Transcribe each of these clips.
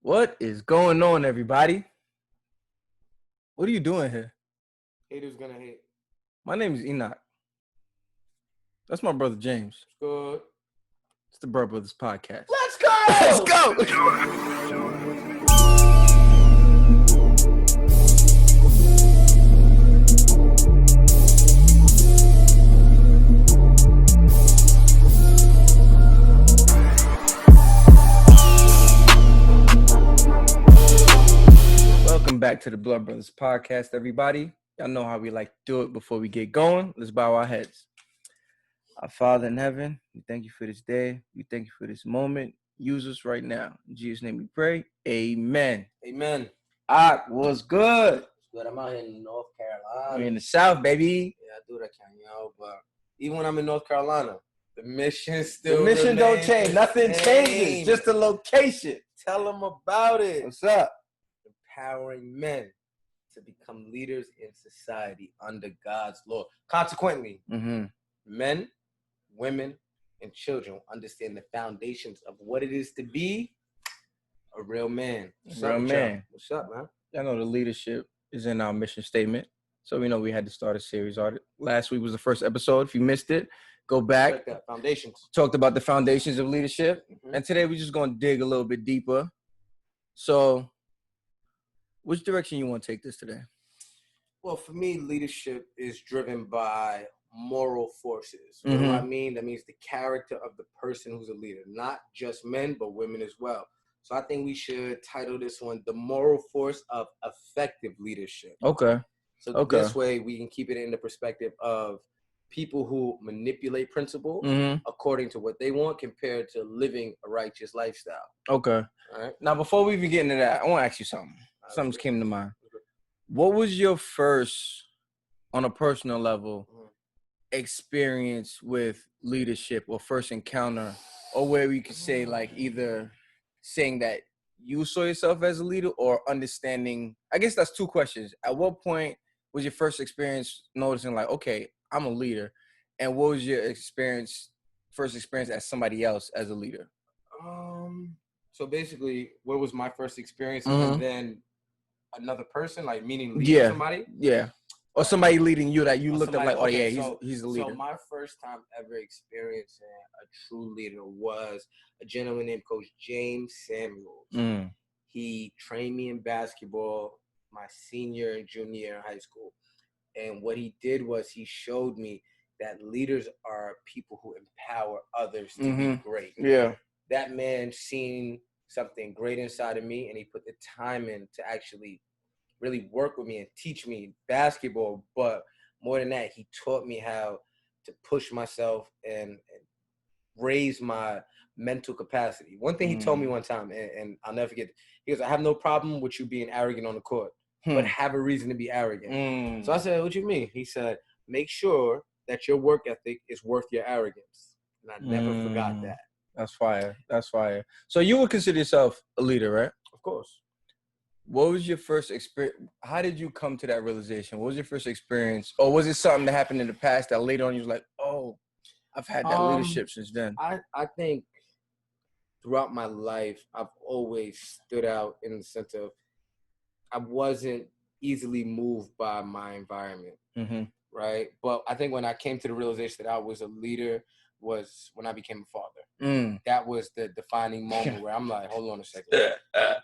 What is going on, everybody? What are you doing here? Haters gonna hate. My name is Enoch. That's my brother James. Good. It's the Bro Brothers Podcast. Let's go! Let's go! Welcome back to the Blood Brothers Podcast, everybody. Y'all know how we like to do it before we get going. Let's bow our heads. Our Father in heaven, we thank you for this day. We thank you for this moment. Use us right now. In Jesus' name we pray. Amen. Amen. Was good. But I'm out here in North Carolina. We're in the South, baby. Yeah, I do that kind of, but even when I'm in North Carolina, the mission still The mission don't change. the Nothing same. changes. Just the location. Tell them about it. What's up? Empowering men to become leaders in society under God's law. Consequently, men, women, and children understand the foundations of what it is to be a real man. What's up, man? What's up, man? Y'all know the leadership is in our mission statement. So we know we had to start a series on it. Last week was the first episode. If you missed it, go back. Check that. Foundations. Talked about the foundations of leadership. And today we're just going to dig a little bit deeper. So which direction you want to take this today? Well, for me, leadership is driven by moral forces. What do I mean? That means the character of the person who's a leader, not just men, but women as well. So I think we should title this one, The Moral Force of Effective Leadership. Okay. So this way we can keep it in the perspective of people who manipulate principle according to what they want compared to living a righteous lifestyle. Okay. All right. Now, before we even get into that, I want to ask you something. Something just came to mind. What was your first, on a personal level, experience with leadership or first encounter, or where we could say like either saying that you saw yourself as a leader or understanding? I guess that's two questions. At what point was your first experience noticing like, okay, I'm a leader, and what was your first experience as somebody else as a leader? So basically, what was my first experience, and then another person, like meaning leading somebody? Yeah. Or somebody leading you that you looked up like, oh yeah, he's a leader. So my first time ever experiencing a true leader was a gentleman named Coach James Samuels. He trained me in basketball my senior and junior year in high school. And what he did was he showed me that leaders are people who empower others to be great. Yeah. That man seen something great inside of me, and he put the time in to actually really work with me and teach me basketball. But more than that, he taught me how to push myself and raise my mental capacity. One thing he told me one time, and I'll never forget it, he goes, I have no problem with you being arrogant on the court, but have a reason to be arrogant. So I said, what do you mean? He said, make sure that your work ethic is worth your arrogance. And I never forgot that. That's fire. That's fire. So you would consider yourself a leader, right? Of course. What was your first experience? How did you come to that realization? What was your first experience? Or was it something that happened in the past that later on you was like, oh, I've had that leadership since then? I think throughout my life, I've always stood out in the sense of I wasn't easily moved by my environment, right? But I think when I came to the realization that I was a leader was when I became a father. That was the defining moment where I'm like, hold on a second.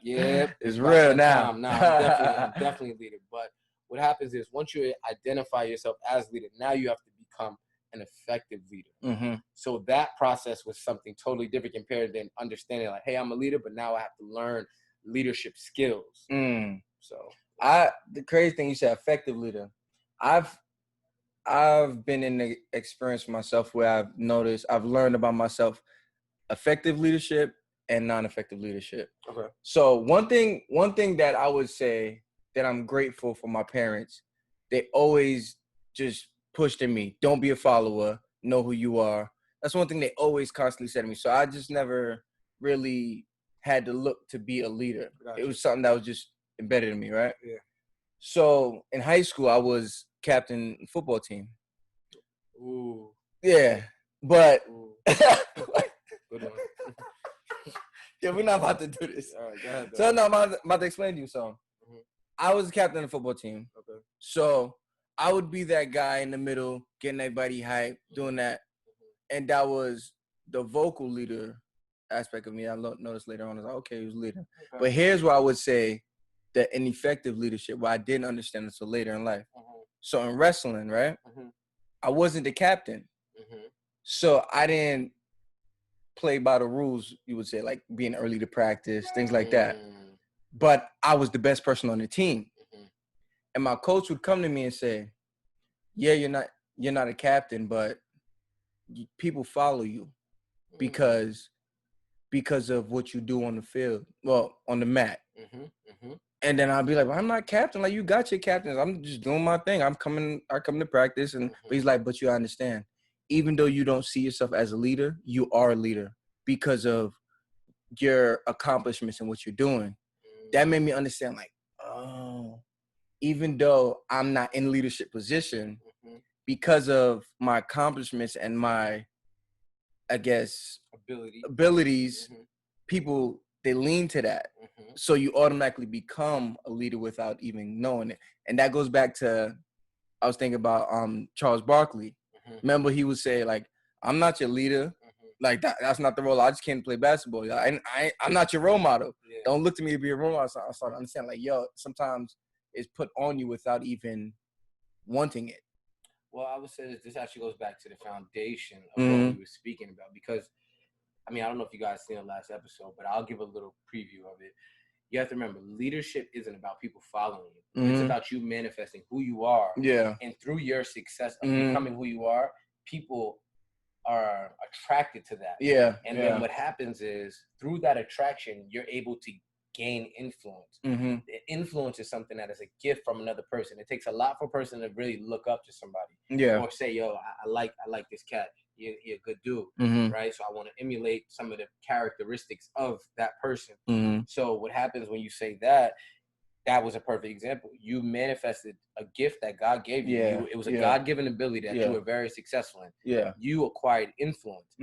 Yeah, it's real now. I'm definitely a leader. But what happens is once you identify yourself as a leader, now you have to become an effective leader. So that process was something totally different compared to understanding like, hey, I'm a leader, but now I have to learn leadership skills. So the crazy thing you said, effective leader. I've been in the experience myself where I've learned about myself effective leadership and non-effective leadership. Okay. So one thing that I would say that I'm grateful for my parents, they always just pushed in me, don't be a follower, know who you are. That's one thing they always constantly said to me. So I just never really had to look to be a leader. Gotcha. It was something that was just embedded in me, right? Yeah. So in high school, I was captain football team. Ooh. Yeah. But Good one. Yeah, we're not about to do this. All right, go ahead. So no, I'm about to explain to you. So I was the captain of the football team. Okay. So I would be that guy in the middle, getting everybody hyped, doing that. And that was the vocal leader aspect of me. I noticed later on, I was like, okay, he was leader. Okay. But here's where I would say the ineffective leadership, where I didn't understand until later in life. So in wrestling, right, I wasn't the captain. So I didn't play by the rules, you would say, like being early to practice, things like that. But I was the best person on the team. And my coach would come to me and say, yeah, you're not a captain, but people follow you because of what you do on the field, well, on the mat. And then I'll be like, well, I'm not captain. Like, you got your captains. I'm just doing my thing. I come to practice. And but he's like, but you understand, even though you don't see yourself as a leader, you are a leader because of your accomplishments and what you're doing. That made me understand, like, oh, even though I'm not in leadership position, because of my accomplishments and my, I guess, abilities, people, they lean to that. So you automatically become a leader without even knowing it. And that goes back to, I was thinking about Charles Barkley. Remember, he would say, like, I'm not your leader. Like, that's not the role. I just came to play basketball. I'm not your role model. Yeah. Don't look to me to be a role model. So I started to understand, like, yo, sometimes it's put on you without even wanting it. Well, I would say that this actually goes back to the foundation of what we were speaking about. Because, I mean, I don't know if you guys seen the last episode, but I'll give a little preview of it. You have to remember, leadership isn't about people following you. It's about you manifesting who you are. Yeah. And through your success of becoming who you are, people are attracted to that. Yeah. And then what happens is, through that attraction, you're able to gain influence. The influence is something that is a gift from another person. It takes a lot for a person to really look up to somebody. Yeah. Or say, yo, I like this cat. You're a good dude, right? So I want to emulate some of the characteristics of that person. So what happens when you say that, that was a perfect example. You manifested a gift that God gave you. It was a God-given ability that you were very successful in. Yeah. You acquired influence.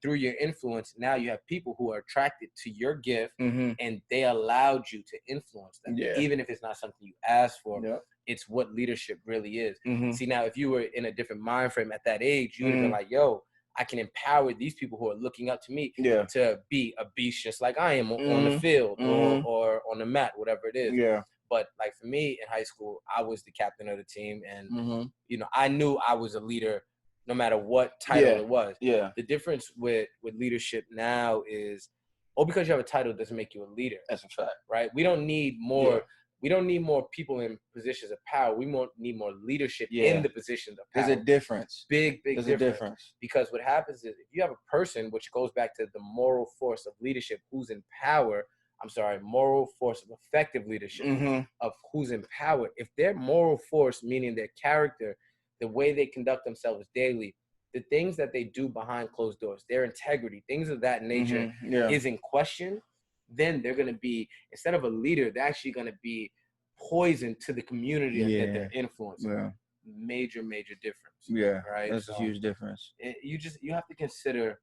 Through your influence, now you have people who are attracted to your gift, and they allowed you to influence them. Yeah. Even if it's not something you asked for, it's what leadership really is. See, now, if you were in a different mind frame at that age, you would have been like, yo, I can empower these people who are looking up to me to be a beast just like I am on the field or on the mat, whatever it is. Yeah. But like for me in high school, I was the captain of the team, and you know, I knew I was a leader no matter what title it was. Yeah. The difference with leadership now is, because you have a title doesn't make you a leader. That's a fact, right? We don't need more. Yeah. We don't need more people in positions of power. We need more leadership in the positions of power. There's a difference. Big difference. Because what happens is, if you have a person, which goes back to the moral force of leadership, who's in power. Moral force of effective leadership, of who's in power. If their moral force, meaning their character, the way they conduct themselves daily, the things that they do behind closed doors, their integrity, things of that nature is in question, then they're going to be, instead of a leader, they're actually going to be poison to the community that they're influencing. Yeah. Major difference. Yeah, right? That's a huge difference. You have to consider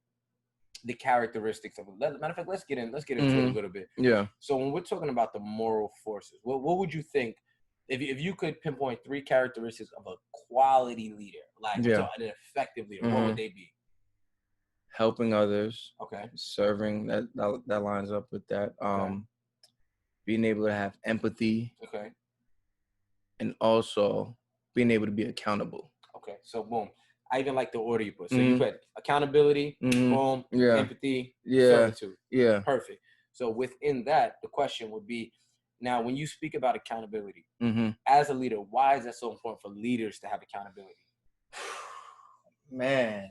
the characteristics of it. Matter of fact, let's get into it a little bit. Yeah. So when we're talking about the moral forces, what would you think, if you could pinpoint 3 characteristics of a quality leader, like an effective leader, what would they be? Helping others. Okay. Serving, that lines up with that. Being able to have empathy. Okay. And also being able to be accountable. Okay. So boom. I even like the order you put. So you put accountability, boom, empathy, servitude. Yeah. Perfect. So within that, the question would be, now when you speak about accountability, as a leader, why is that so important for leaders to have accountability? Man,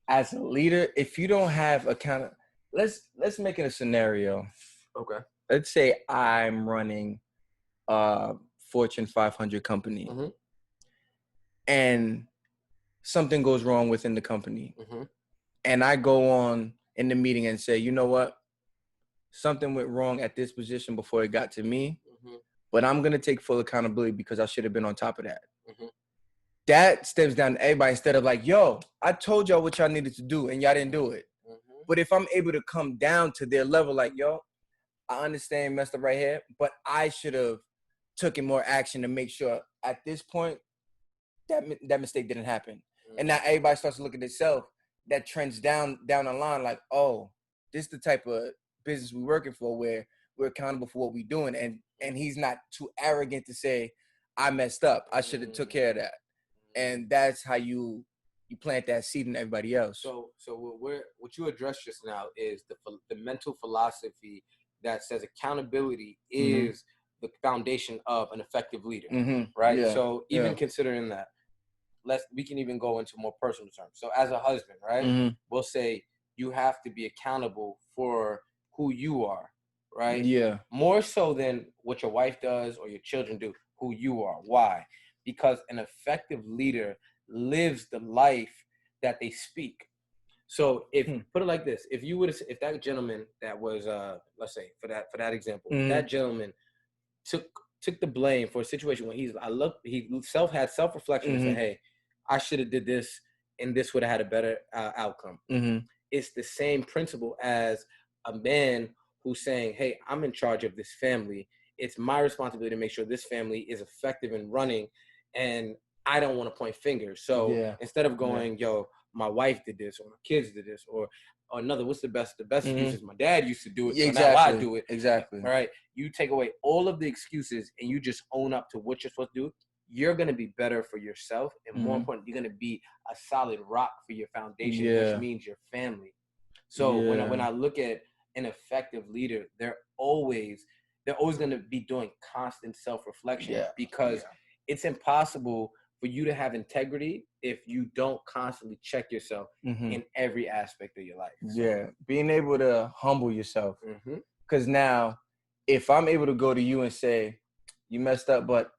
as a leader, if you don't have let's make it a scenario. Okay. Let's say I'm running a Fortune 500 company, and something goes wrong within the company. And I go on in the meeting and say, you know what? Something went wrong at this position before it got to me, but I'm going to take full accountability because I should have been on top of that. That steps down to everybody, instead of like, yo, I told y'all what y'all needed to do and y'all didn't do it. But if I'm able to come down to their level, like, yo, I understand messed up right here, but I should have taken more action to make sure at this point that mistake didn't happen. And now everybody starts to look at themselves, that trends down the line, like, oh, this is the type of business we're working for, where we're accountable for what we're doing. And he's not too arrogant to say, I messed up, I should have took care of that. And that's how you plant that seed in everybody else. So what you addressed just now is the mental philosophy that says accountability is the foundation of an effective leader, right? Yeah. So even considering that, we can even go into more personal terms. So as a husband, right, we'll say you have to be accountable for who you are, right? Yeah. More so than what your wife does or your children do, who you are. Why? Because an effective leader lives the life that they speak. So if put it like this, if that gentleman that was let's say for that example, that gentleman took the blame for a situation when he had self-reflection and said, hey, I should have did this and this would have had a better outcome. It's the same principle as a man who's saying, hey, I'm in charge of this family. It's my responsibility to make sure this family is effective in running, and I don't want to point fingers. So instead of going, yo, my wife did this, or my kids did this, or another, what's the best excuses? My dad used to do it, so now I do it. Exactly. All right. You take away all of the excuses and you just own up to what you're supposed to do. You're going to be better for yourself. And more important, you're going to be a solid rock for your foundation, which means your family. So when I look at an effective leader, they're always going to be doing constant self-reflection because it's impossible for you to have integrity if you don't constantly check yourself in every aspect of your life. So. Yeah, being able to humble yourself. Because now, if I'm able to go to you and say, you messed up, but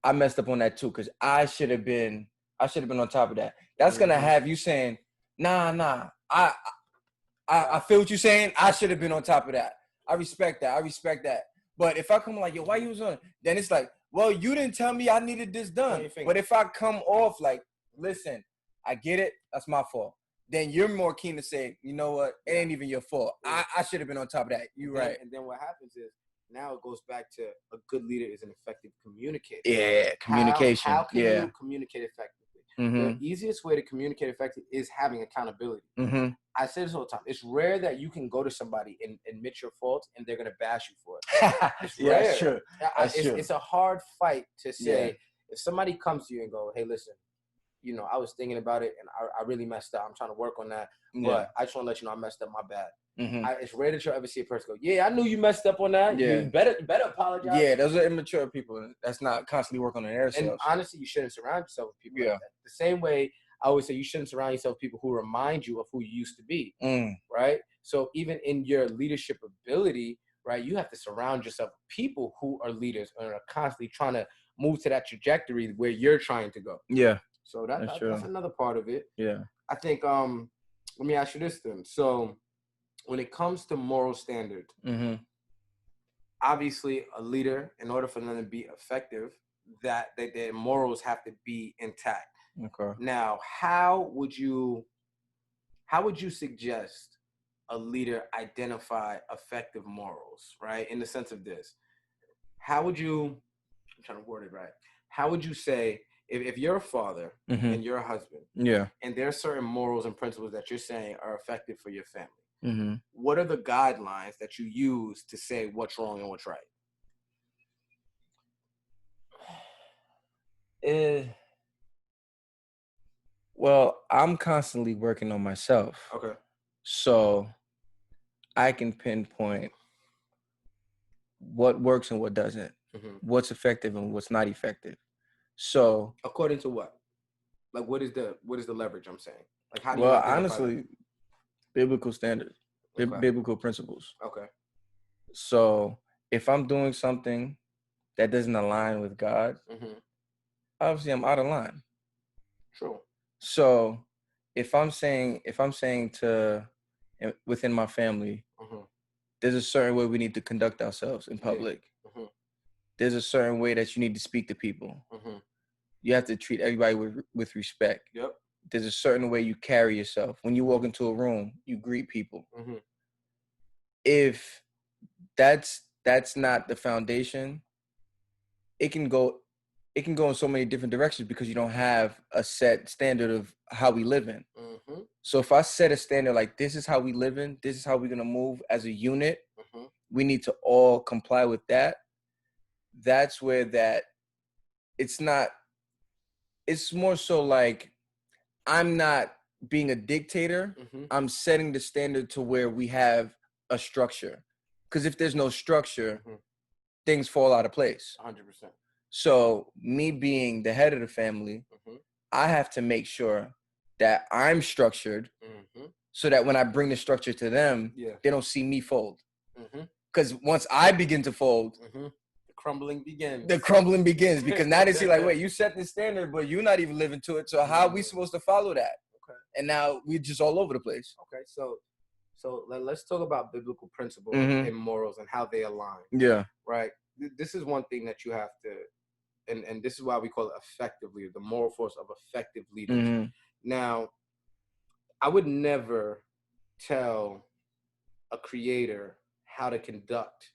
I messed up on that too, because I should have been on top of that. That's gonna have you saying, nah, I feel what you're saying. I should have been on top of that. I respect that. But if I come like, yo, why you was on it? Then it's like, well, you didn't tell me I needed this done. But if I come off like, listen, I get it, that's my fault. Then you're more keen to say, you know what, it ain't even your fault. I should have been on top of that. You're right. And then what happens is, now it goes back to a good leader is an effective communicator. Yeah, communication. How can you communicate effectively? The easiest way to communicate effectively is having accountability. I say this all the time. It's rare that you can go to somebody and admit your faults and they're going to bash you for it. It's rare. That's true. It's a hard fight to say, if somebody comes to you and go, hey, listen, you know, I was thinking about it and I really messed up. I'm trying to work on that. But I just want to let you know I messed up. My bad. It's rare that you'll ever see a person go, yeah, I knew you messed up on that. Yeah. You better apologize. Yeah, those are immature people. That's not constantly working on their self. And honestly, you shouldn't surround yourself with people like that. The same way I always say you shouldn't surround yourself with people who remind you of who you used to be, right? So even in your leadership ability, right, you have to surround yourself with people who are leaders and are constantly trying to move to that trajectory where you're trying to go. Yeah. So that's another part of it. Yeah. I think, let me ask you this then. So when it comes to moral standards, obviously a leader, in order for them to be effective, that their morals have to be intact. Okay. Now, how would you suggest a leader identify effective morals, right? In the sense of this, I'm trying to word it right. How would you say, if you're a father and you're a husband, and there are certain morals and principles that you're saying are effective for your family, what are the guidelines that you use to say what's wrong and what's right? Well, I'm constantly working on myself. Okay. So I can pinpoint what works and what doesn't, what's effective and what's not effective. So according to what? Like what is the leverage I'm saying? Like how do you honestly, biblical standards, biblical principles. Okay. So if I'm doing something that doesn't align with God, obviously I'm out of line. True. So if I'm saying to within my family, there's a certain way we need to conduct ourselves in public. There's a certain way that you need to speak to people. You have to treat everybody with respect. Yep. there's a certain way you carry yourself. When you walk into a room, you greet people. Mm-hmm. If that's not the foundation, it can go in so many different directions because you don't have a set standard of how we live in. Mm-hmm. So if I set a standard like this is how we live in, this is how we're gonna move as a unit, mm-hmm. we need to all comply with that. That's where it's more so like I'm not being a dictator. Mm-hmm. I'm setting the standard to where we have a structure. Because if there's no structure, mm-hmm. things fall out of place. 100%. So me being the head of the family, mm-hmm. I have to make sure that I'm structured, mm-hmm. so that when I bring the structure to them, they don't see me fold. Because once I begin to fold, mm-hmm. the crumbling begins. Because now they see like, wait, you set this standard, but you're not even living to it. So how are we supposed to follow that? Okay. And now we're just all over the place. Okay, so let's talk about biblical principles, mm-hmm. and morals and how they align. Yeah. Right. This is one thing that you have to. And this is why we call it effective leader, the moral force of effective leaders. Mm-hmm. Now, I would never tell a creator how to conduct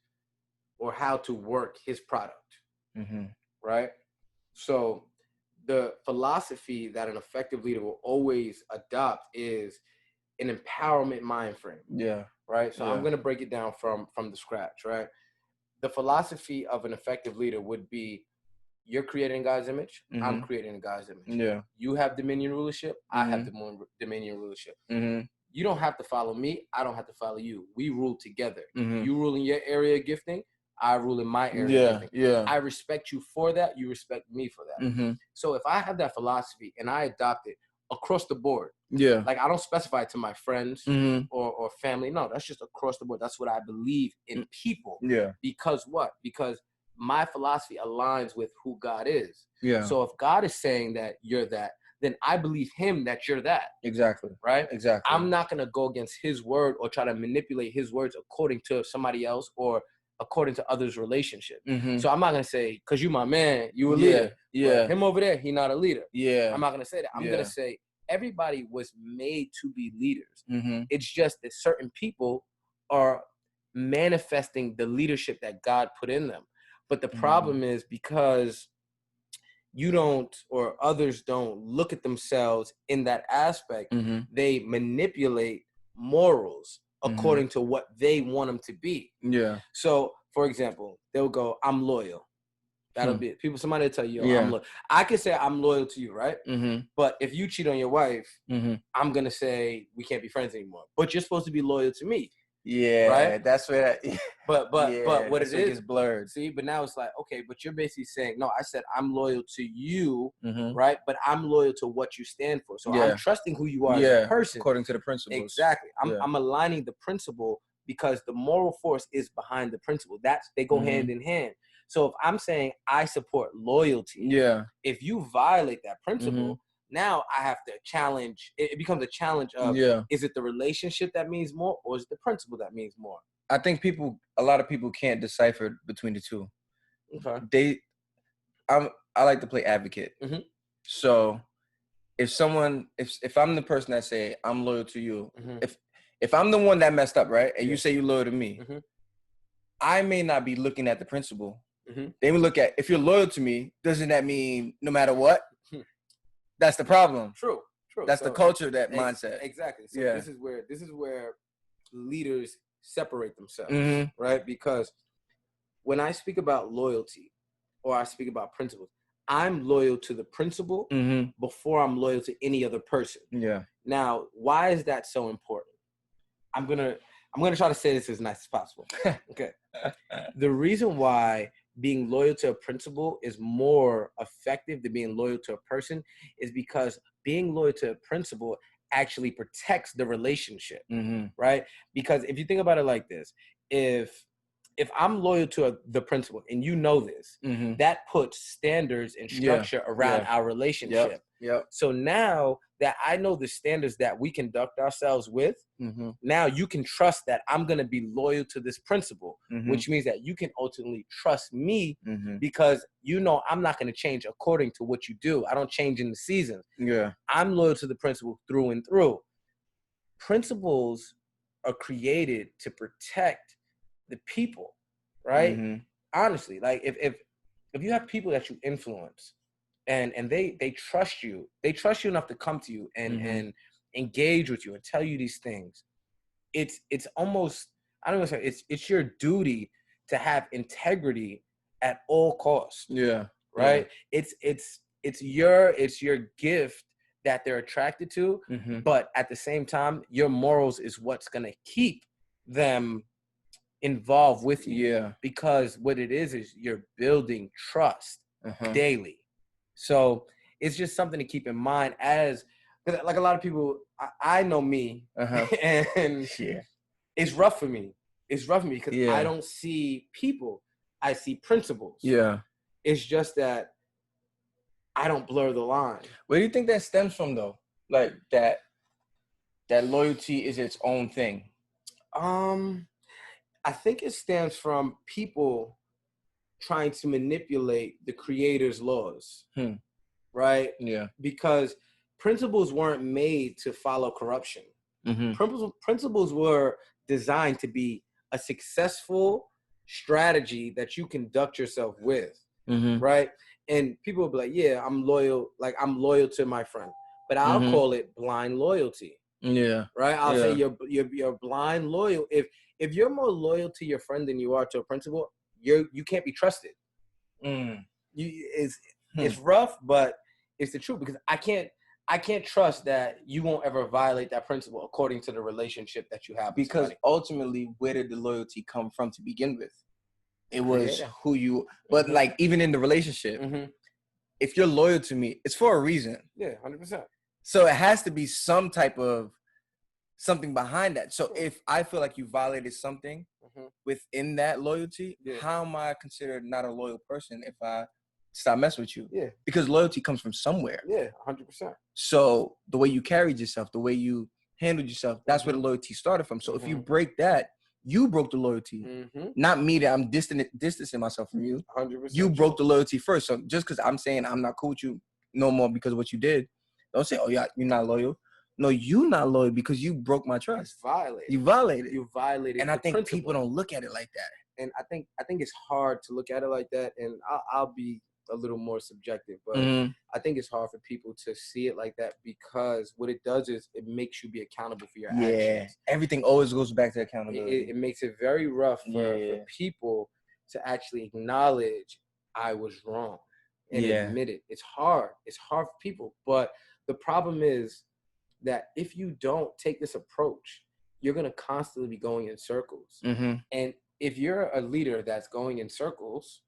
or how to work his product, mm-hmm. right? So the philosophy that an effective leader will always adopt is an empowerment mind frame. Yeah. Right? So I'm going to break it down from the scratch, right? The philosophy of an effective leader would be, you're creating God's image. Mm-hmm. I'm creating God's image. Yeah. You have dominion rulership. Mm-hmm. I have dominion rulership. Mm-hmm. You don't have to follow me. I don't have to follow you. We rule together. Mm-hmm. You rule in your area of gifting. I rule in my area of gifting. Yeah. I respect you for that. You respect me for that. Mm-hmm. So if I have that philosophy and I adopt it across the board, like I don't specify it to my friends, mm-hmm. or family. No, that's just across the board. That's what I believe in people. Yeah. Because what? Because my philosophy aligns with who God is. Yeah. So if God is saying that you're that, then I believe him that you're that. Exactly. Right? Exactly. I'm not going to go against his word or try to manipulate his words according to somebody else or according to others' relationship. Mm-hmm. So I'm not going to say, because you my man, you a leader. Yeah. But him over there, he not a leader. Yeah. I'm not going to say that. I'm going to say everybody was made to be leaders. Mm-hmm. It's just that certain people are manifesting the leadership that God put in them. But the problem is because you don't, or others don't look at themselves in that aspect, mm-hmm. they manipulate morals according to what they want them to be. Yeah. So, for example, they'll go, I'm loyal. That'll be it. Somebody will tell you, I'm loyal. I can say I'm loyal to you, right? Mm-hmm. But if you cheat on your wife, mm-hmm. I'm going to say we can't be friends anymore. But you're supposed to be loyal to me. Yeah, right? That's where but what it is blurred. See, but now it's like, okay, but you're basically saying, no, I said I'm loyal to you, mm-hmm. right? But I'm loyal to what you stand for. So I'm trusting who you are as a person. According to the principles. Exactly. I'm aligning the principle because the moral force is behind the principle. They go mm-hmm. hand in hand. So if I'm saying I support loyalty, if you violate that principle, mm-hmm. now I have to challenge. It becomes a challenge of, is it the relationship that means more or is it the principle that means more? I think a lot of people can't decipher between the two. Okay. I like to play advocate. Mm-hmm. So if I'm the person that say I'm loyal to you, mm-hmm. if I'm the one that messed up, right, and you say you're loyal to me, mm-hmm. I may not be looking at the principle. Mm-hmm. They will look at, if you're loyal to me, doesn't that mean no matter what? That's the problem. True. That's the culture, that mindset. Exactly. So this is where leaders separate themselves, mm-hmm. right? Because when I speak about loyalty or I speak about principles, I'm loyal to the principle mm-hmm. before I'm loyal to any other person. Yeah. Now, why is that so important? I'm gonna try to say this as nice as possible. Okay. The reason why being loyal to a principle is more effective than being loyal to a person is because being loyal to a principle actually protects the relationship, mm-hmm. right? Because if you think about it like this, if I'm loyal to the principle and you know this, mm-hmm. that puts standards and structure around our relationship. Yep. So now that I know the standards that we conduct ourselves with, now you can trust that I'm going to be loyal to this principle, which means that you can ultimately trust me because you know I'm not going to change according to what you do. I don't change in the seasons. Yeah. I'm loyal to the principle through and through. Principles are created to protect the people, right? Honestly, like if you have people that you influence and they trust you enough to come to you and engage with you and tell you these things, it's almost, I don't know, it's your duty to have integrity at all costs. Yeah. Right? Yeah. It's your gift that they're attracted to, but at the same time, your morals is what's gonna keep them involved with you. Yeah. Because what it is you're building trust daily. So it's just something to keep in mind as, like, a lot of people, I know me, and it's rough for me. It's rough for me because I don't see people, I see principles. Yeah. It's just that I don't blur the line. Where do you think that stems from, though? Like that loyalty is its own thing. I think it stems from people trying to manipulate the creator's laws. Right? Yeah. Because principles weren't made to follow corruption. Principles were designed to be a successful strategy that you conduct yourself with. Right? And people will be like, yeah, I'm loyal to my friend. But I'll call it blind loyalty. Yeah. Right? I'll say you're blind loyal. If you're more loyal to your friend than you are to a principle, you can't be trusted. It's rough, but it's the truth, because I can't trust that you won't ever violate that principle according to the relationship that you have. Because ultimately, where did the loyalty come from to begin with? It was who you, but like even in the relationship, if you're loyal to me, it's for a reason. Yeah, 100%. So it has to be some type of something behind that. So if I feel like you violated something within that loyalty, how am I considered not a loyal person if I stop messing with you? Yeah. Because loyalty comes from somewhere. Yeah, 100%. So the way you carried yourself, the way you handled yourself, that's where the loyalty started from. So if you break that, you broke the loyalty. Not me, that I'm distancing myself from you. 100%. You broke the loyalty first. So just because I'm saying I'm not cool with you no more because of what you did, don't say, oh, yeah, you're not loyal. No, you're not loyal because you broke my trust. You violated. And I think people don't look at it like that. And I think it's hard to look at it like that. And I'll be a little more subjective, but I think it's hard for people to see it like that, because what it does is it makes you be accountable for your actions. Everything always goes back to accountability. It makes it very rough for people to actually acknowledge I was wrong and admit it. It's hard. It's hard for people. But the problem is that if you don't take this approach, you're going to constantly be going in circles. And if you're a leader that's going in circles,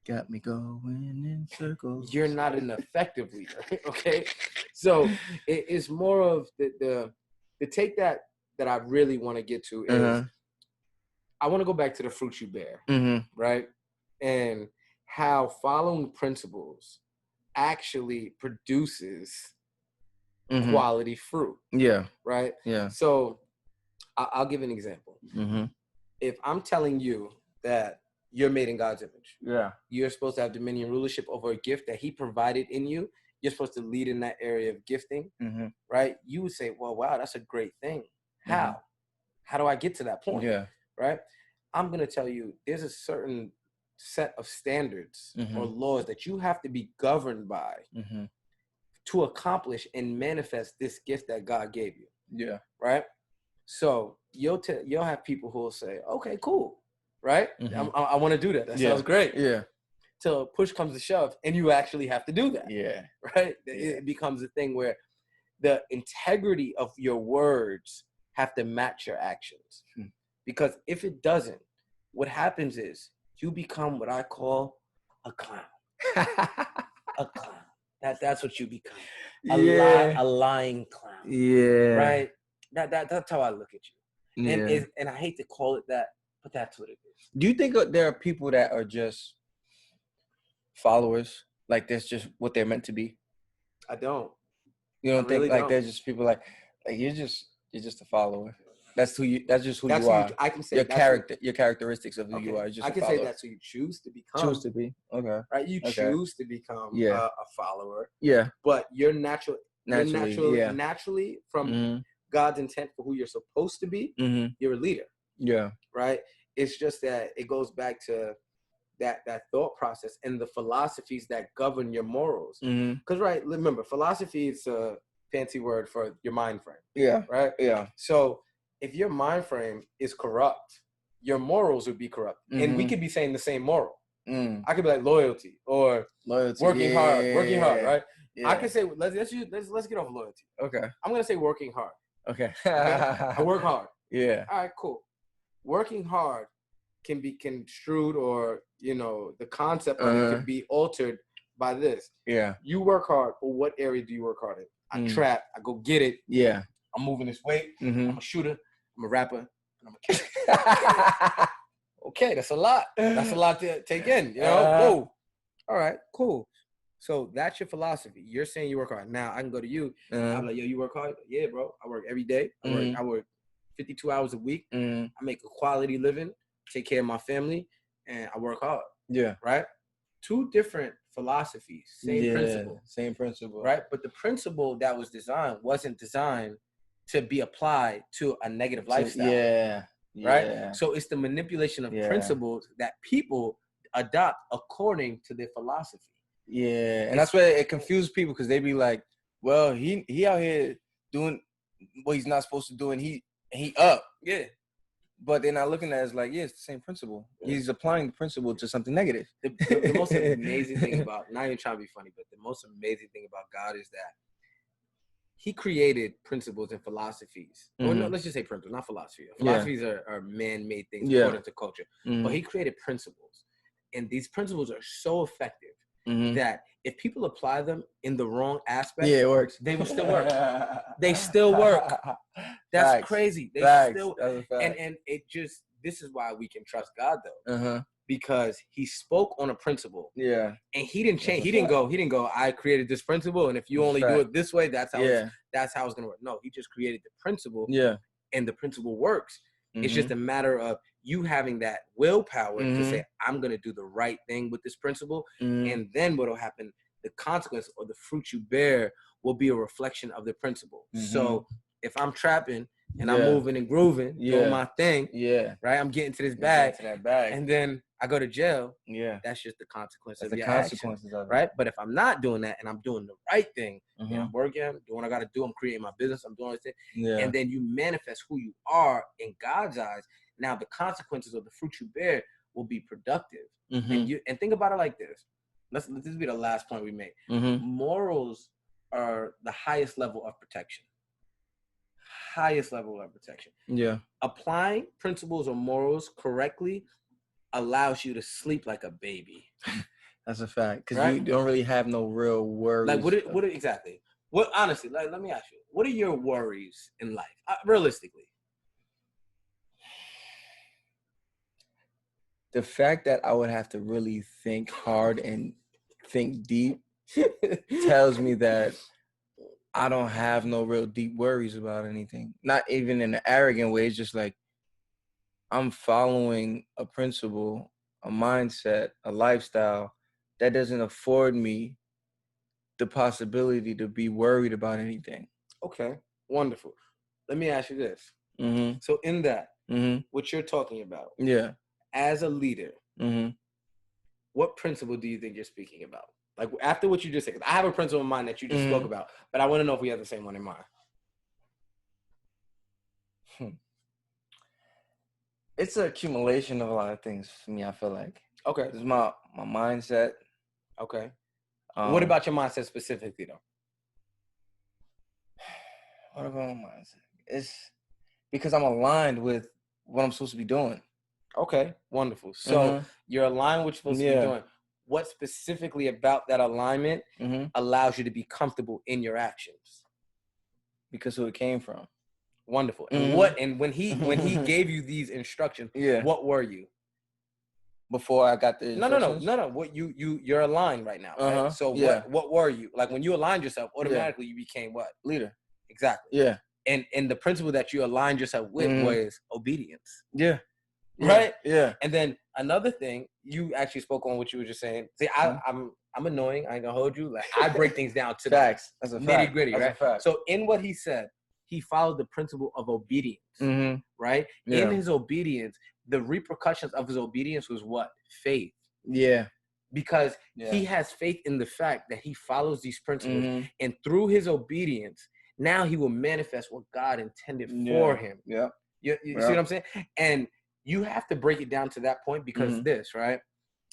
got me going in circles, you're not an effective leader. Okay. So it's more of the take that I really want to get to is I want to go back to the fruit you bear, right? And how following principles actually produces quality fruit. Yeah. Right? Yeah. So I'll give an example. If I'm telling you that you're made in God's image. Yeah. You're supposed to have dominion, rulership over a gift that he provided in you. You're supposed to lead in that area of gifting, right? You would say, well, wow, that's a great thing. How? How do I get to that point? Yeah. Right? I'm going to tell you, there's a certain set of standards or laws that you have to be governed by to accomplish and manifest this gift that God gave you. Yeah. Right? So you'll have people who will say, okay, cool. Right? I want to do that. That sounds great. Yeah. Till push comes to shove and you actually have to do that. Yeah. Right? It becomes a thing where the integrity of your words have to match your actions. Because if it doesn't, what happens is you become what I call a clown. A clown. That's what you become. A lying clown. Yeah. Right? That's how I look at you. And I hate to call it that, but that's what it is. Do you think there are people that are just followers? Like that's just what they're meant to be? I don't. You don't think like they're just people like you're just a follower. That's just who you are. I can say your characteristics of who you are. Just I can say that's who you choose to become. Choose to be. Okay. Right? You choose to become a follower. Yeah. But you're naturally from mm-hmm. God's intent for who you're supposed to be, mm-hmm. you're a leader. Yeah. Right? It's just that it goes back to that thought process and the philosophies that govern your morals. Because remember, philosophy is a fancy word for your mind frame. Yeah. Right? Yeah. So if your mind frame is corrupt, your morals would be corrupt. And we could be saying the same moral. I could be like loyalty or working hard, right? Yeah. I could say let's get off loyalty. Okay. I'm gonna say working hard. Okay. I work hard. Yeah. All right, cool. Working hard can be construed, or the concept of it could be altered by this. Yeah. You work hard, but what area do you work hard in? I trap. I go get it. Yeah. I'm moving this weight. I'm a shooter. I'm a rapper. And I'm a killer. Okay, that's a lot. That's a lot to take in. Whoa. All right, cool. So that's your philosophy. You're saying you work hard. Now I can go to you. I'm like, yo, you work hard? Yeah, bro. I work every day. I work 52 hours a week. I make a quality living, take care of my family, and I work hard. Yeah. Right? Two different philosophies, same principle. Same principle. Right? But the principle that was designed wasn't designed to be applied to a negative lifestyle. Yeah. Right? Yeah. So it's the manipulation of principles that people adopt according to their philosophy. Yeah. And that's where it confuses people, because they be like, well, he out here doing what he's not supposed to do, and he up. Yeah. But they're not looking at it as like, it's the same principle. Yeah. He's applying the principle to something negative. The most amazing thing about, not even trying to be funny, but the most amazing thing about God is that he created principles and philosophies. Or no, let's just say principles, not philosophy. Philosophies are man-made things according to culture. But he created principles. And these principles are so effective that if people apply them in the wrong aspect, it works. They will still work. They still work. That's Facts. Crazy. They Facts. still and it just, this is why we can trust God though. Because he spoke on a principle. Yeah. And he didn't change. He didn't go, I created this principle, and if you only do it this way, that's how it's gonna work. No, he just created the principle. Yeah. And the principle works. It's just a matter of you having that willpower to say, I'm gonna do the right thing with this principle. And then what'll happen, the consequence or the fruit you bear will be a reflection of the principle. So if I'm trapping and I'm moving and grooving, doing my thing, right? I'm getting to this bag, and then I go to jail. Yeah, that's just the consequence of your actions, right? But if I'm not doing that and I'm doing the right thing, and I'm working, I'm doing what I got to do, I'm creating my business, I'm doing this thing, and then you manifest who you are in God's eyes. Now the consequences of the fruit you bear will be productive, and think about it like this. This will be the last point we make. Morals are the highest level of protection. Highest level of protection. Yeah. Applying principles or morals correctly allows you to sleep like a baby. That's a fact. Because you don't really have no real worries. Like what exactly? What honestly, like, let me ask you, what are your worries in life? Realistically. The fact that I would have to really think hard and think deep tells me that I don't have no real deep worries about anything. Not even in an arrogant way. It's just like I'm following a principle, a mindset, a lifestyle that doesn't afford me the possibility to be worried about anything. Okay, wonderful. Let me ask you this. So in that, what you're talking about, as a leader, what principle do you think you're speaking about? Like after what you just said, I have a principle in mind that you just spoke about, but I want to know if we have the same one in mind. It's an accumulation of a lot of things for me, I feel like. Okay. It's my mindset. Okay. What about your mindset specifically though? What about my mindset? It's because I'm aligned with what I'm supposed to be doing. Okay, wonderful. So you're aligned with what you're supposed to be doing. What specifically about that alignment allows you to be comfortable in your actions? Because who it came from. Wonderful. And when he gave you these instructions, what were you? before I got the instructions? No. What you're aligned right now, right? So what were you? Like when you aligned yourself, automatically you became what? Leader. Exactly. Yeah. And the principle that you aligned yourself with was obedience. Yeah. Right? Yeah. And then another thing, you actually spoke on what you were just saying. See, I'm annoying. I ain't gonna hold you. Like I break things down to facts. That's a fact. nitty gritty, right? That's a fact. So in what he said, he followed the principle of obedience, right? Yeah. In his obedience, the repercussions of his obedience was what? Faith. Yeah. Because he has faith in the fact that he follows these principles, and through his obedience, now he will manifest what God intended for him. Yeah. You see what I'm saying? And you have to break it down to that point because this, right?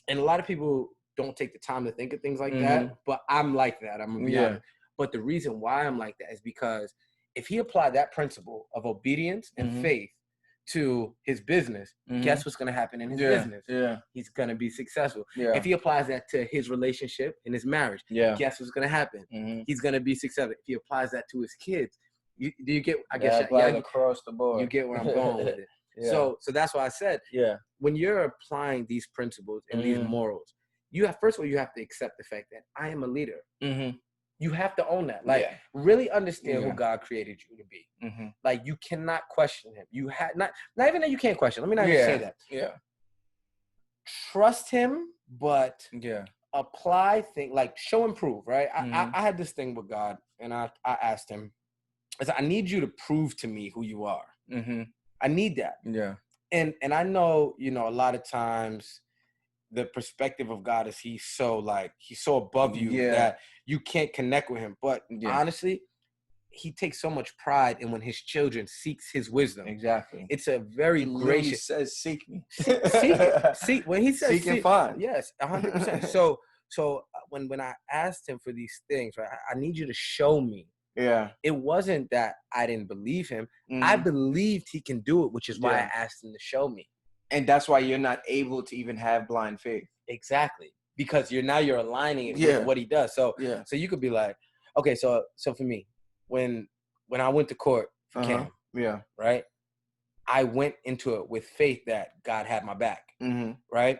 And a lot of people don't take the time to think of things like that, but I'm like that. I'm gonna be honest. But the reason why I'm like that is because if he applied that principle of obedience and faith to his business, guess what's gonna happen in his business? Yeah. He's gonna be successful. Yeah. If he applies that to his relationship and his marriage, guess what's gonna happen? He's gonna be successful. If he applies that to his kids, do you get? I guess across the board. You get where I'm going with it. So that's why I said, when you're applying these principles and these morals, you have first of all you have to accept the fact that I am a leader. You have to own that. Like really understand who God created you to be. Like you cannot question him. You have not even that you can't question. Let me not even say that. Yeah. Trust him, but apply things like show and prove, right? I had this thing with God and I asked him, I said, I need you to prove to me who you are. I need that. Yeah. And I know, a lot of times the perspective of God is he's so above you that you can't connect with him. But honestly, he takes so much pride in when his children seeks his wisdom. Exactly. It's a very gracious. He says, "Seek me." Seek. When he says, "Seek and find." Yes, 100%. So when I asked him for these things, right, I need you to show me. Yeah. It wasn't that I didn't believe him. I believed he can do it, which is why I asked him to show me. And that's why you're not able to even have blind faith. Exactly. Because you're aligning it with what he does. So you could be like, okay, so for me, when I went to court for Cam, right? I went into it with faith that God had my back. Right?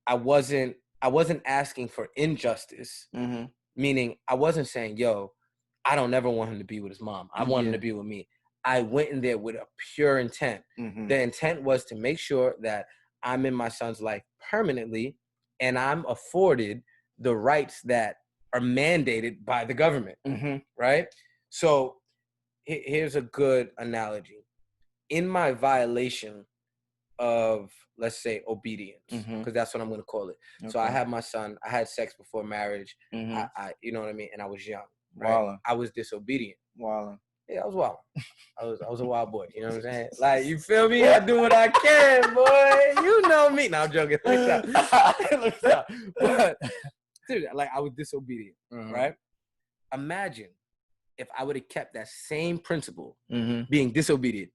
I wasn't asking for injustice. Meaning I wasn't saying, yo, I don't ever want him to be with his mom. I want him to be with me. I went in there with a pure intent. The intent was to make sure that I'm in my son's life permanently and I'm afforded the rights that are mandated by the government, right? So here's a good analogy. In my violation of, let's say, obedience, because that's what I'm going to call it. Okay. So I have my son. I had sex before marriage. I you know what I mean? And I was young. Right? I was disobedient. Yeah, I was wild. I was a wild boy. You know what I'm saying? Like, you feel me? I do what I can, boy. You know me. No, I'm joking. Look stop. But dude, like I was disobedient, right? Imagine if I would have kept that same principle, being disobedient.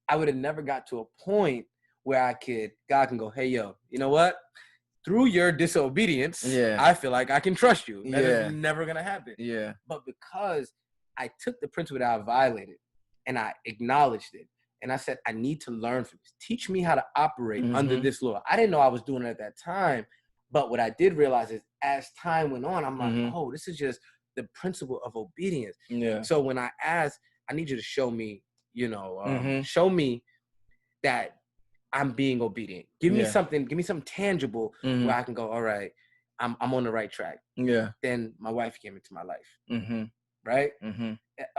I would have never got to a point where God can go, hey, yo, you know what? Through your disobedience, I feel like I can trust you. That is never going to happen. Yeah. But because I took the principle that I violated and I acknowledged it, and I said, I need to learn from this. Teach me how to operate under this law. I didn't know I was doing it at that time. But what I did realize is as time went on, I'm like, oh, this is just the principle of obedience. Yeah. So when I asked, I need you to show me, show me that I'm being obedient. Give me something tangible where I can go, all right, I'm on the right track. Yeah. Then my wife came into my life. Right?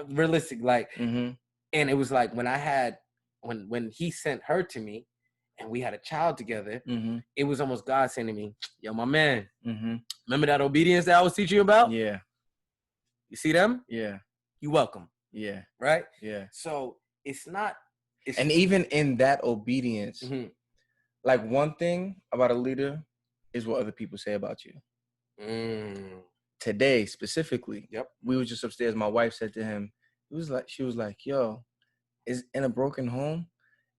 Realistic, like, and it was like when he sent her to me and we had a child together, it was almost God saying to me, yo, my man, remember that obedience that I was teaching you about? Yeah. You see them? Yeah. You welcome. Yeah. Right? Yeah. So it's not. And even in that obedience, like one thing about a leader is what other people say about you. Today, specifically, we were just upstairs. My wife said to him, she was like, yo, is in a broken home?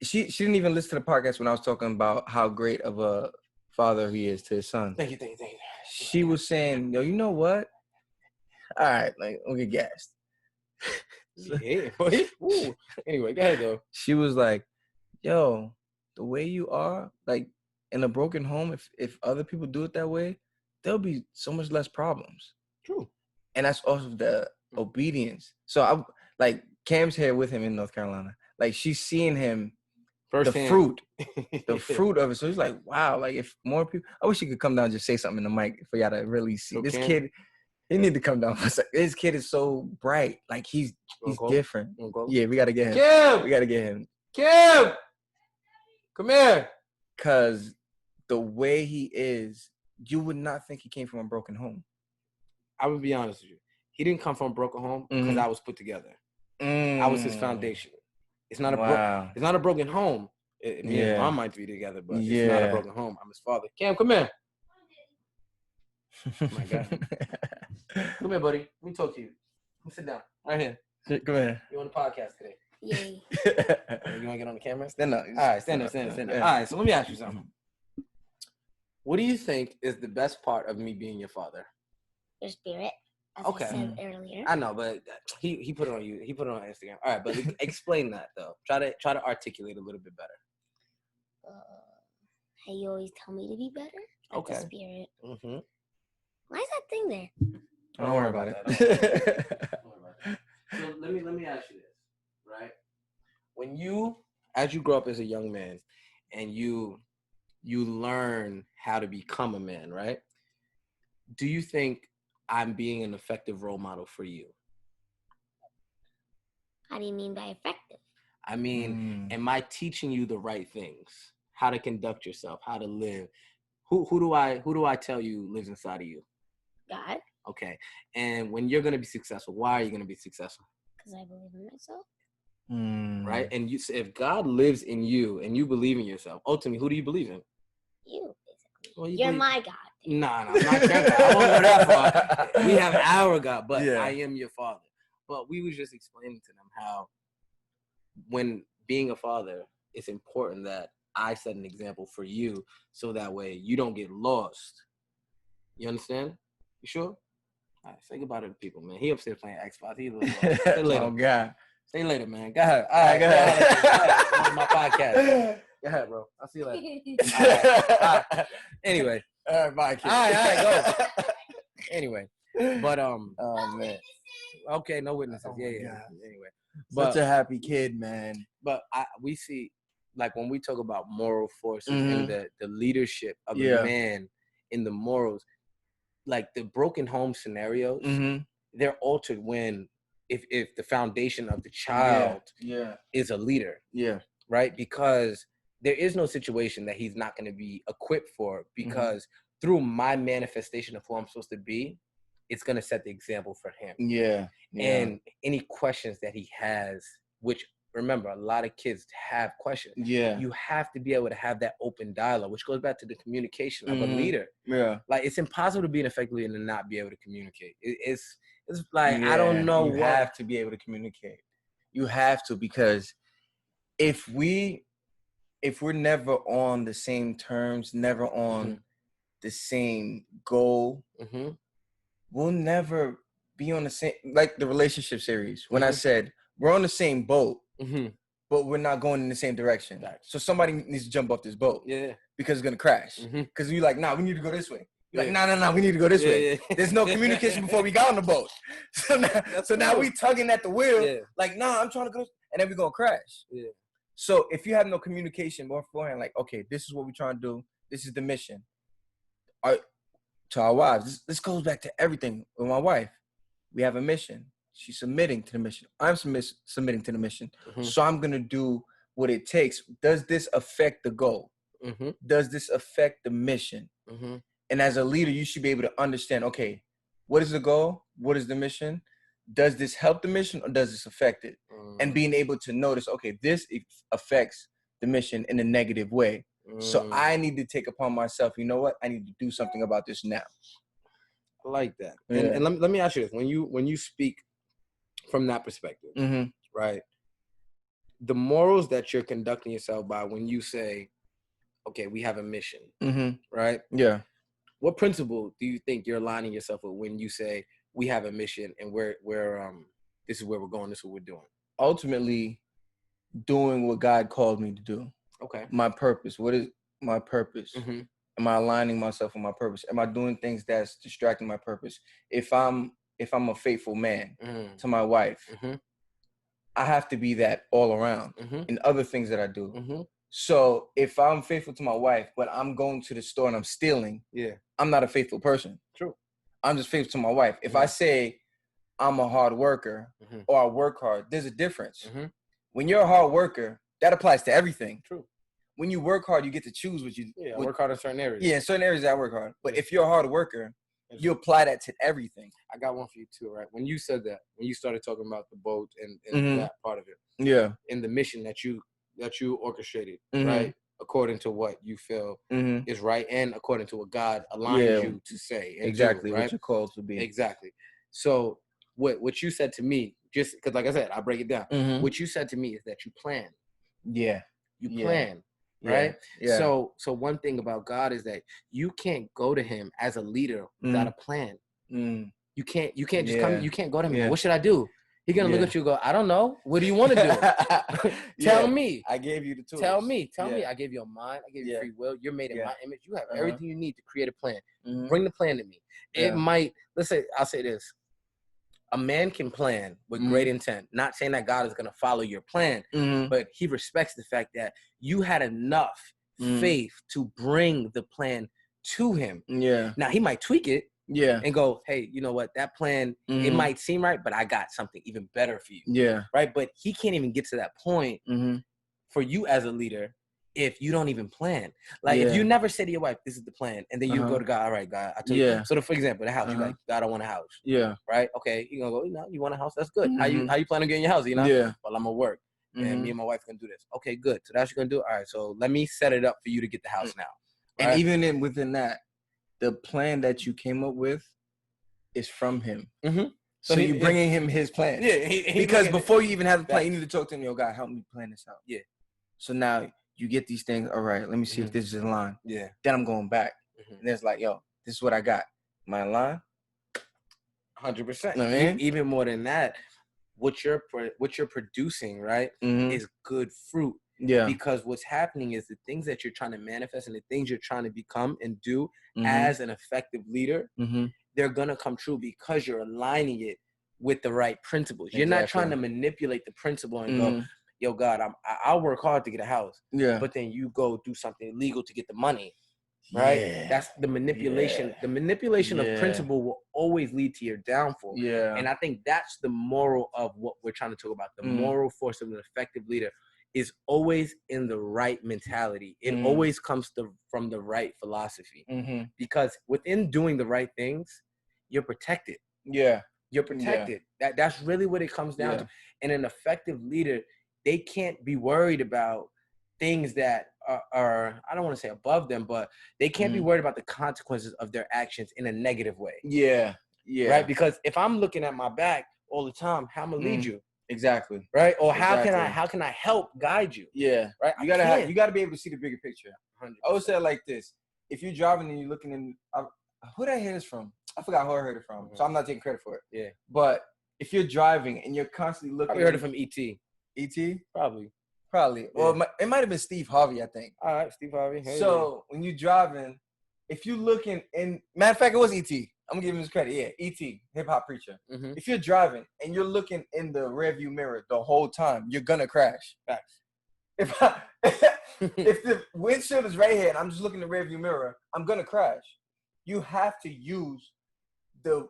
She didn't even listen to the podcast when I was talking about how great of a father he is to his son. Thank you. She was saying, yo, you know what? All right, like, don't get gassed. Yeah, boy. Anyway, go ahead, though. She was like, yo, the way you are, like in a broken home, if other people do it that way, there'll be so much less problems. True. And that's also the obedience. So I like Cam's here with him in North Carolina. Like she's seeing him firsthand. the fruit of it. So he's like, wow, like if more people, I wish he could come down and just say something in the mic for y'all to really see. This kid, he need to come down for a second. This kid is so bright. Like he's different. Yeah, we got to get him. Kim! We got to get him. Kim! Come here. Because the way he is, you would not think he came from a broken home. I would be honest with you. He didn't come from a broken home because I was put together. I was his foundation. It's not it's not a broken home. Me and mom might be together, but it's not a broken home. I'm his father. Cam, come here. Oh my God. Come here, buddy. Let me talk to you. Come sit down. Right here. Come here. You're on the podcast today. Yay. You want to get on the camera? Stand up. All right, stand up. Yeah. All right, so let me ask you something. What do you think is the best part of me being your father? Your spirit, as Okay. I said earlier. I know, but he put it on you. He put it on Instagram. All right, but explain that though. Try to articulate a little bit better. How you always tell me to be better. Like Okay. the spirit. Mm-hmm. Why is that thing there? Don't worry about it. So let me ask you this, right? When as you grow up as a young man, and you learn how to become a man, right? Do you think I'm being an effective role model for you? How do you mean by effective? I mean, am I teaching you the right things? How to conduct yourself, how to live? Who do I tell you lives inside of you? God. Okay. And when you're gonna be successful, why are you gonna be successful? Because I believe in myself. Right? And if God lives in you and you believe in yourself, ultimately, who do you believe in? You, basically. Well, You're my God. Nah, I'm not your God. I won't go that far. We have our God, but I am your father. But we was just explaining to them how when being a father, it's important that I set an example for you so that way you don't get lost. You understand? You sure? All right, say goodbye to the people, man. He upstairs playing Xbox. He's a little lost. Stay later. Oh, God. Stay later, man. Go ahead. All right, go ahead. On my podcast. Go ahead, bro. I'll see you later. All right. Anyway. All right, bye, kid. All right, go. Anyway. But, oh, man. Okay, no witnesses. Oh, yeah. God. Anyway. Such a happy kid, man. But we see, like, when we talk about moral forces and the leadership of a man in the morals, like the broken home scenarios, they're altered when if the foundation of the child is a leader, right? Because there is no situation that he's not going to be equipped for, because through my manifestation of who I'm supposed to be, it's going to set the example for him. And any questions that he has, which, remember, a lot of kids have questions. You have to be able to have that open dialogue, which goes back to the communication of a leader. Like, it's impossible to be an effective leader and not be able to communicate. It's like, I don't know. You have to be able to communicate. You have to, because if we're never on the same terms, never on the same goal, we'll never be on the same, like the relationship series. When I said we're on the same boat, but we're not going in the same direction. So somebody needs to jump off this boat. Because it's gonna crash. Because you're like, nah, we need to go this way. You're like, nah, we need to go this way. There's no communication before we got on the boat. So now we tugging at the wheel. Like, nah, I'm trying to go, and then we're gonna crash. So if you have no communication beforehand, like, okay, this is what we're trying to do. This is the mission. To our wives, this goes back to everything with my wife. We have a mission. She's submitting to the mission. I'm submitting to the mission. So I'm going to do what it takes. Does this affect the goal? Does this affect the mission? And as a leader, you should be able to understand, okay, what is the goal? What is the mission? Does this help the mission or does this affect it? And being able to notice, okay, this affects the mission in a negative way. So I need to take upon myself, you know what? I need to do something about this now. I like that. And let me ask you this. When you speak from that perspective, right? The morals that you're conducting yourself by when you say, okay, we have a mission, right? What principle do you think you're aligning yourself with when you say we have a mission and we're this is where we're going, this is what we're doing? Ultimately, doing what God called me to do. Okay. My purpose. What is my purpose? Mm-hmm. Am I aligning myself with my purpose? Am I doing things that's distracting my purpose? If I'm a faithful man to my wife, I have to be that all around in other things that I do. So if I'm faithful to my wife, but I'm going to the store and I'm stealing, I'm not a faithful person. True. I'm just faithful to my wife. If I say I'm a hard worker or I work hard, there's a difference. When you're a hard worker, that applies to everything. True. When you work hard, you get to choose what you work hard in certain areas. Yeah, in certain areas I work hard. But if you're a hard worker, you apply that to everything. I got one for you too, right? When you said that, when you started talking about the boat and that part of it, and the mission that you orchestrated, right, according to what you feel is right, and according to what God aligns you to say, and exactly do, right? What you're called to be. Exactly. So what you said to me, just because, like I said, I break it down. What you said to me is that you plan. Yeah. You plan. Right. Yeah. So one thing about God is that you can't go to Him as a leader without a plan. You can't just come. You can't go to Him. And, what should I do? He's gonna look at you and go, I don't know. What do you want to do? Tell me. I gave you the tools. Tell me. I gave you a mind. I gave you free will. You're made in my image. You have everything you need to create a plan. Bring the plan to me. It might. I'll say this. A man can plan with great intent. Not saying that God is going to follow your plan, but He respects the fact that you had enough faith to bring the plan to Him. Yeah. Now He might tweak it. Yeah. And go, hey, you know what? That plan, it might seem right, but I got something even better for you. Yeah. Right. But He can't even get to that point for you as a leader if you don't even plan. Like if you never say to your wife, this is the plan, and then you go to God, all right, God, I told you. So for example, the house, you're like, God, I want a house. Yeah. Right? Okay. You're gonna go, you want a house? That's good. How you plan on getting your house? Yeah. Well, I'm gonna work. And me and my wife can do this. Okay, good. So that's what you're gonna do. All right, so let me set it up for you to get the house now. And even within that, the plan that you came up with is from Him. So you're bringing Him His plan. Yeah. Because before you even have the plan, you need to talk to Him. Yo, God, help me plan this out. Yeah. So now you get these things. All right, let me see if this is in line. Yeah. Then I'm going back. And it's like, yo, this is what I got. Am I in line? 100%. You know what I mean? Even more than that, what you're producing, right, is good fruit. Yeah. Because what's happening is the things that you're trying to manifest and the things you're trying to become and do as an effective leader, they're gonna come true because you're aligning it with the right principles. You're not trying to manipulate the principle and go, yo, God, I'll work hard to get a house. Yeah. But then you go do something illegal to get the money. Right? Yeah. That's the manipulation. Yeah. The manipulation of principle will always lead to your downfall. Yeah. And I think that's the moral of what we're trying to talk about. The moral force of an effective leader is always in the right mentality. It always comes from the right philosophy. Because within doing the right things, you're protected. Yeah. You're protected. Yeah. That's really what it comes down to. And an effective leader, they can't be worried about things that are I don't want to say above them, but they can't be worried about the consequences of their actions in a negative way. Yeah. Yeah. Right? Because if I'm looking at my back all the time, how am I lead you? Exactly. Right? Or how can I help guide you? Yeah. Right? You gotta be able to see the bigger picture. 100%. I always say it like this. If you're driving and you're looking in who did I hear this from? I forgot who I heard it from. So I'm not taking credit for it. Yeah. But if you're driving and you're constantly looking, I heard it from E.T. E.T.? Probably. Yeah. Well, it might have been Steve Harvey, I think. All right, Steve Harvey. Hey, so when you're driving, if you're looking in, matter of fact, it was E.T. I'm gonna give him his credit. Yeah, E.T. Hip hop preacher. If you're driving and you're looking in the rearview mirror the whole time, you're gonna crash. Facts. If the windshield is right here and I'm just looking in the rearview mirror, I'm gonna crash. You have to use the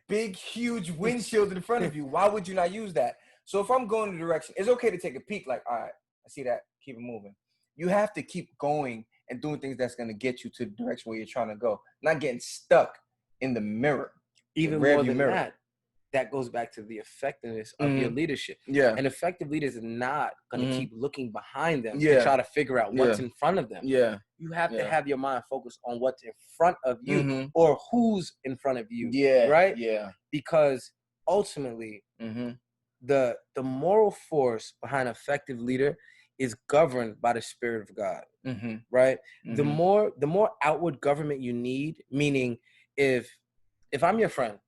big, huge windshield in front of you. Why would you not use that? So if I'm going in the direction, it's okay to take a peek like, all right, I see that, keep it moving. You have to keep going and doing things that's going to get you to the direction where you're trying to go, not getting stuck in the mirror. Even more than that goes back to the effectiveness of your leadership. Yeah. And effective leaders are not going to keep looking behind them to try to figure out what's in front of them. Yeah. You have to have your mind focused on what's in front of you or who's in front of you. Yeah. Right? Yeah. Because ultimately, the moral force behind an effective leader is governed by the Spirit of God, right? The more outward government you need, meaning if I'm your friend,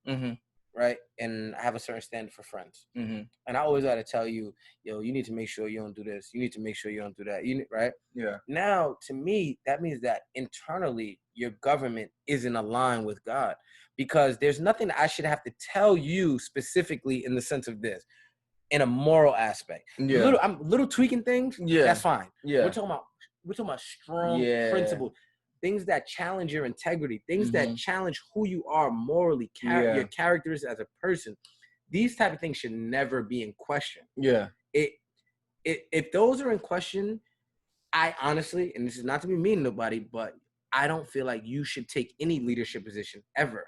right? And I have a certain standard for friends. Mm-hmm. And I always got to tell you, yo, you need to make sure you don't do this. You need to make sure you don't do that. Right? Yeah. Now, to me, that means that internally your government isn't aligned with God, because there's nothing I should have to tell you specifically in the sense of this, in a moral aspect. Yeah. Little tweaking things. Yeah. That's fine. Yeah. We're talking about strong principles. Things that challenge your integrity, things that challenge who you are morally, your characters as a person. These type of things should never be in question. Yeah. If those are in question, I honestly, and this is not to be mean to nobody, but I don't feel like you should take any leadership position ever.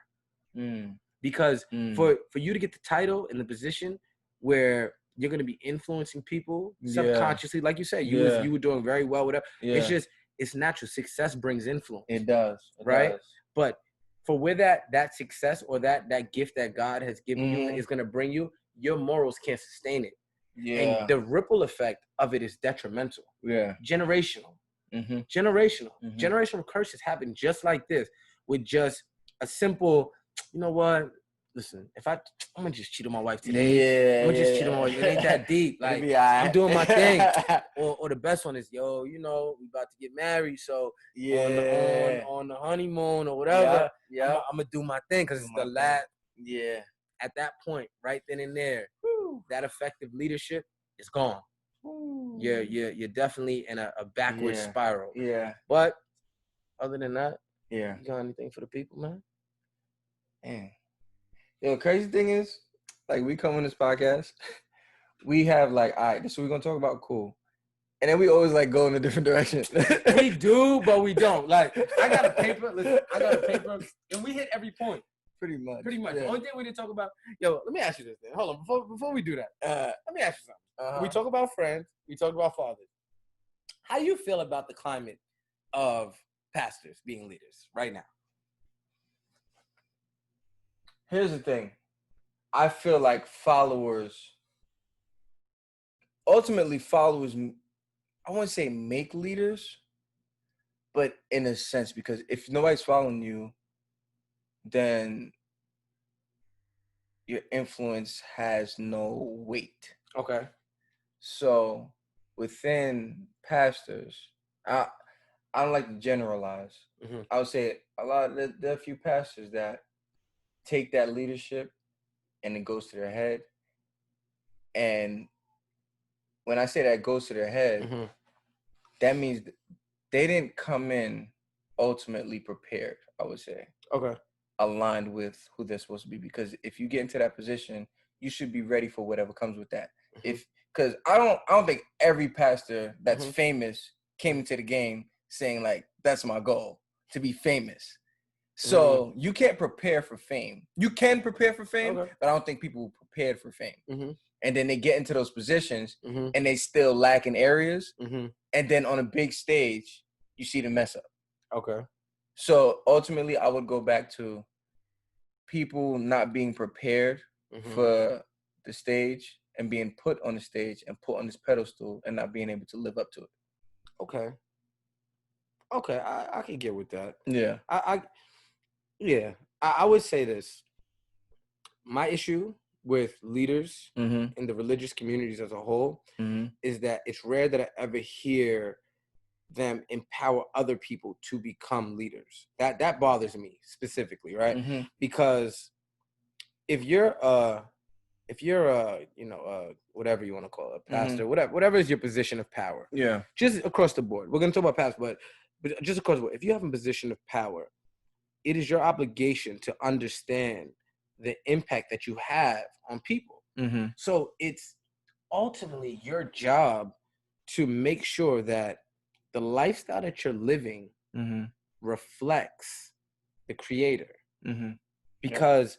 Because for you to get the title and the position where you're going to be influencing people subconsciously, like you said, you were doing very well with it. It's natural. Success brings influence. It does. Right? Does. But for where that success or that gift that God has given you is going to bring you, your morals can't sustain it. Yeah. And the ripple effect of it is detrimental. Yeah. Generational. Generational curses happen just like this, with just a simple, you know what? Listen, I'm gonna just cheat on my wife today. I'm gonna just cheat on my wife. It ain't that deep. Like, I'm doing my thing. Or the best one is, yo, you know, we about to get married, so on the honeymoon or whatever, I'm gonna do my thing, because it's the last. Yeah. At that point, right then and there, that effective leadership is gone. You're definitely in a backward spiral. Yeah. But other than that, you got anything for the people, man? Man. Yo, crazy thing is, like, we come on this podcast, we have like, all right, this is what we're gonna talk about, cool. And then we always like go in a different direction. We do, but we don't. Like, I got a paper, and we hit every point. Pretty much. Yeah. The only thing we didn't talk about, yo, let me ask you this thing. Hold on, before we do that, let me ask you something. We talk about friends, we talk about fathers. How you feel about the climate of pastors being leaders right now? Here's the thing. I feel like ultimately followers, I wouldn't say make leaders, but in a sense, because if nobody's following you, then your influence has no weight. Okay. So within pastors, I don't like to generalize. I would say there are a few pastors that take that leadership and it goes to their head. And when I say that it goes to their head, that means they didn't come in ultimately prepared, I would say. Okay. Aligned with who they're supposed to be. Because if you get into that position, you should be ready for whatever comes with that. Because I don't think every pastor that's famous came into the game saying, like, that's my goal, to be famous. So you can't prepare for fame. You can prepare for fame, but I don't think people were prepared for fame. And then they get into those positions and they still lack in areas. And then on a big stage, you see the mess up. Okay. So ultimately, I would go back to people not being prepared for the stage and being put on the stage and put on this pedestal and not being able to live up to it. Okay, I can get with that. Yeah. I would say this. My issue with leaders in the religious communities as a whole is that it's rare that I ever hear them empower other people to become leaders. That bothers me specifically, right? Because if you're whatever you want to call it, a pastor, whatever is your position of power, just across the board. We're gonna talk about pastor, but just across the board, if you have a position of power, it is your obligation to understand the impact that you have on people. So it's ultimately your job to make sure that the lifestyle that you're living reflects the Creator. Because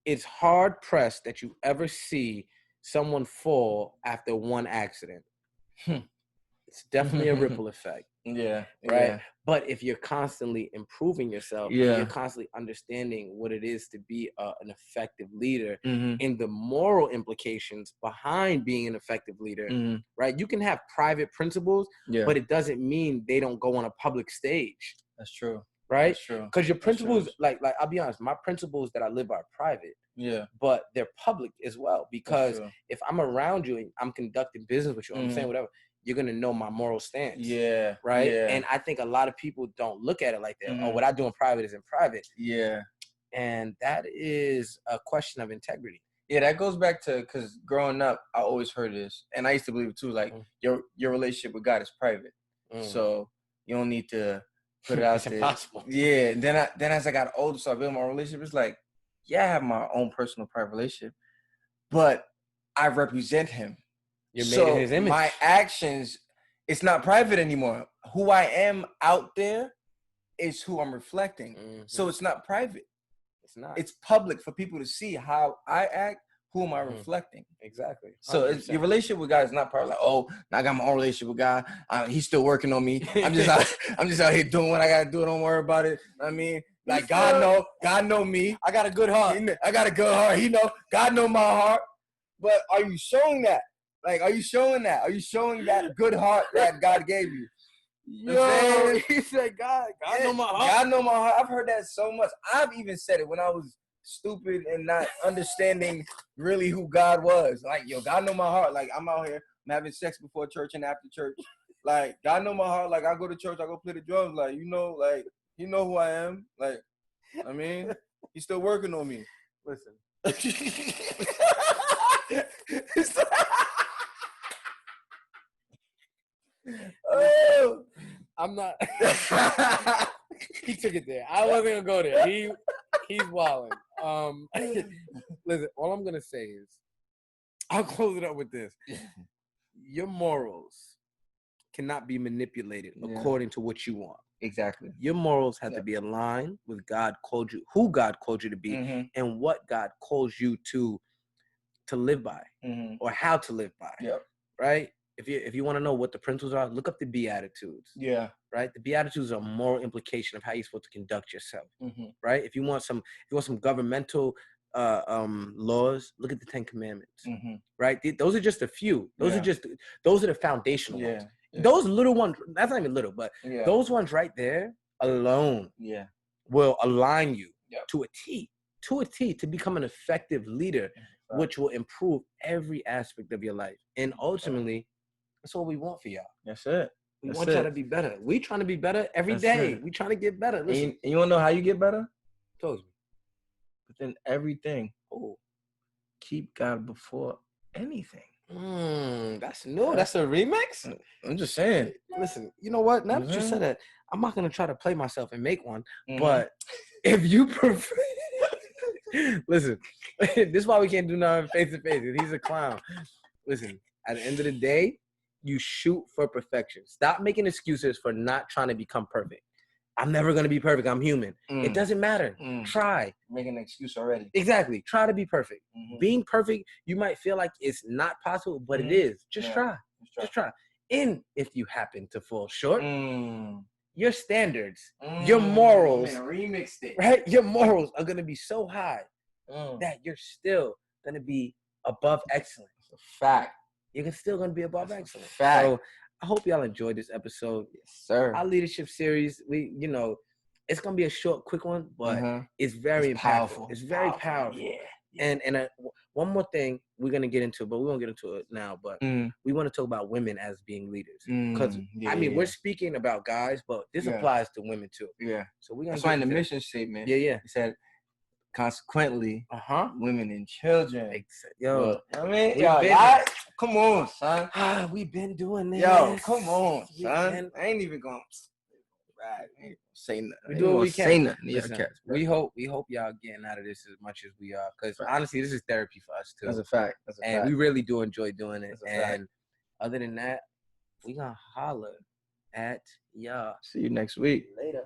it's hard pressed that you ever see someone fall after one accident. It's definitely a ripple effect. Yeah. Right. Yeah. But if you're constantly improving yourself, and you're constantly understanding what it is to be an effective leader and the moral implications behind being an effective leader, right? You can have private principles, but it doesn't mean they don't go on a public stage. That's true. right? That's true. Because your principles, like I'll be honest, my principles that I live by are private. Yeah. But they're public as well, because if I'm around you and I'm conducting business with you, I'm saying whatever, you're gonna know my moral stance. Yeah. Right. Yeah. And I think a lot of people don't look at it like that. Oh, what I do in private is in private. Yeah. And that is a question of integrity. Yeah, that goes back to, because growing up, I always heard this, and I used to believe it too. Like your relationship with God is private, so you don't need to put it out it's there. Impossible. Yeah. Then as I got older, so I built my relationship. It's like, yeah, I have my own personal private relationship, but I represent Him. You're made in His image. My actions, it's not private anymore. Who I am out there is who I'm reflecting. So it's not private. It's not. It's public for people to see how I act. Who am I reflecting? Exactly. 100%. So your relationship with God is not part of like, oh, now I got my own relationship with God. He's still working on me. I'm just out here doing what I gotta do. Don't worry about it. I mean, like God know me. I got a good heart. I got a good heart. He know. God know my heart. But are you showing that? Like, are you showing that? Are you showing that good heart that God gave you? Yo, he said, God know my heart. God know my heart. I've heard that so much. I've even said it when I was stupid and not understanding really who God was. Like, yo, God know my heart. Like, I'm out here, I'm having sex before church and after church. Like, God know my heart. Like, I go to church, I go play the drums. Like, you know who I am. Like, I mean, He's still working on me. Listen. Oh, I'm not. He took it there. I wasn't gonna go there. He's wilding. Listen, all I'm gonna say is, I'll close it up with this. Your morals cannot be manipulated according to what you want. Exactly. Your morals have to be aligned with who God called you to be, and what God calls you to live by, or how to live by. Yep. Right? If you want to know what the principles are, look up the Beatitudes. Yeah. Right? The Beatitudes are a moral implication of how you're supposed to conduct yourself. Right? If you want some governmental laws, look at the 10 Commandments. Right? Those are just a few. Those are the foundational ones. Those little ones, that's not even little, but those ones right there alone will align you to a T to become an effective leader, which will improve every aspect of your life. And ultimately, that's what we want for y'all. That's it. We want y'all to be better. We trying to be better every day. We trying to get better. Listen. And you want to know how you get better? Told me. Within everything. Keep God before anything. That's new. That's a remix? I'm just saying. Listen, you know what? Now that you said that, I'm not going to try to play myself and make one. But if you prefer... Listen, this is why we can't do nothing face-to-face. He's a clown. Listen, at the end of the day, you shoot for perfection. Stop making excuses for not trying to become perfect. I'm never going to be perfect. I'm human. It doesn't matter. Try. Making an excuse already. Exactly. Try to be perfect. Being perfect, you might feel like it's not possible, but it is. Just try. Just try. And if you happen to fall short, your standards, your morals, remixed it. Right? Your morals are going to be so high that you're still going to be above excellence. Fact. You're still going to be above excellence. Fact. So I hope y'all enjoyed this episode. Yes, sir. Our leadership series, it's going to be a short, quick one, but it's very powerful. It's very powerful. Yeah. And one more thing we're going to get into, but we won't get into it now, but we want to talk about women as being leaders. Because, we're speaking about guys, but this applies to women too. Yeah. So we're going to find the mission statement. Yeah. It said, consequently, women and children. Come on, son. We've been doing this. Yo, come on, son. I ain't even going to say nothing. We do what we can. Say nothing. Listen, we hope y'all getting out of this as much as we are. Because honestly, this is therapy for us too. That's a fact. And we really do enjoy doing it. And other than that, we gonna holler at y'all. See you next week. Later.